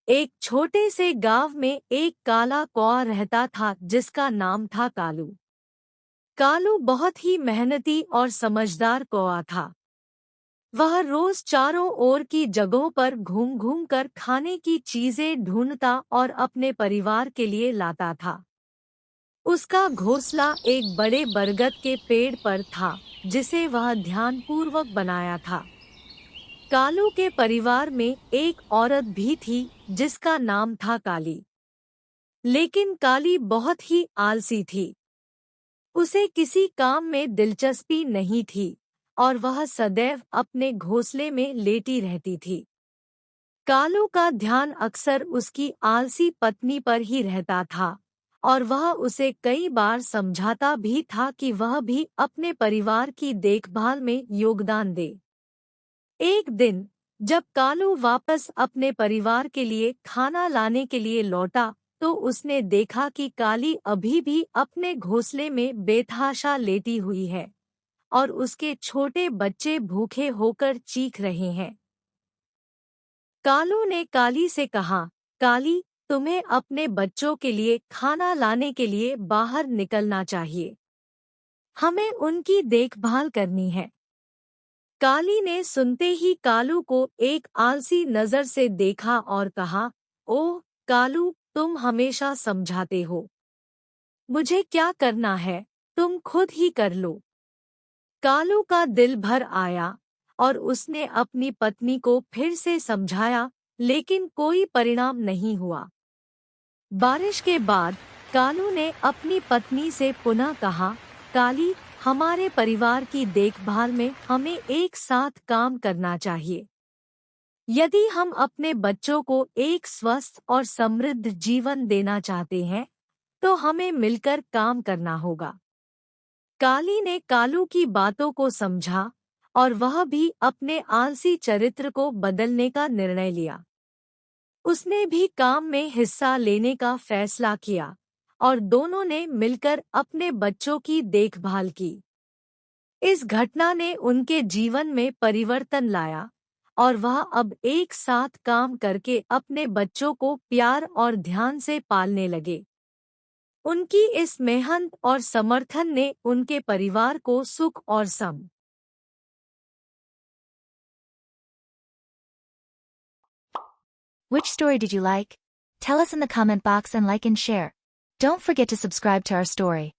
एक छोटे से गांव में एक काला कौआ रहता था जिसका नाम था कालू। कालू बहुत ही मेहनती और समझदार कौआ था। वह रोज चारों ओर की जगहों पर घूम घूम कर खाने की चीजें ढूंढता और अपने परिवार के लिए लाता था। उसका घोंसला एक बड़े बरगद के पेड़ पर था, जिसे वह ध्यानपूर्वक बनाया था। कालू के परिवार में एक औरत भी थी जिसका नाम था काली। लेकिन काली बहुत ही आलसी थी। उसे किसी काम में दिलचस्पी नहीं थी और वह सदैव अपने घोंसले में लेटी रहती थी। कालू का ध्यान अक्सर उसकी आलसी पत्नी पर ही रहता था और वह उसे कई बार समझाता भी था कि वह भी अपने परिवार की देखभाल में योगदान दे। एक दिन जब कालू वापस अपने परिवार के लिए खाना लाने के लिए लौटा, तो उसने देखा कि काली अभी भी अपने घोंसले में बेतहाशा लेटी हुई है और उसके छोटे बच्चे भूखे होकर चीख रहे हैं। कालू ने काली से कहा, काली, तुम्हें अपने बच्चों के लिए खाना लाने के लिए बाहर निकलना चाहिए। हमें उनकी देखभाल करनी है। काली ने सुनते ही कालू को एक आलसी नजर से देखा और कहा, ओह कालू, तुम हमेशा समझाते हो। मुझे क्या करना है, तुम खुद ही कर लो। कालू का दिल भर आया और उसने अपनी पत्नी को फिर से समझाया, लेकिन कोई परिणाम नहीं हुआ। बारिश के बाद कालू ने अपनी पत्नी से पुनः कहा, काली, हमारे परिवार की देखभाल में हमें एक साथ काम करना चाहिए। यदि हम अपने बच्चों को एक स्वस्थ और समृद्ध जीवन देना चाहते हैं, तो हमें मिलकर काम करना होगा। काली ने कालू की बातों को समझा और वह भी अपने आलसी चरित्र को बदलने का निर्णय लिया। उसने भी काम में हिस्सा लेने का फैसला किया और दोनों ने मिलकर अपने बच्चों की देखभाल की। इस घटना ने उनके जीवन में परिवर्तन लाया और वह अब एक साथ काम करके अपने बच्चों को प्यार और ध्यान से पालने लगे। उनकी इस मेहनत और समर्थन ने उनके परिवार को सुख और सम Which story did you like? Tell us in the comment box and like and share. Don't forget to subscribe to our story.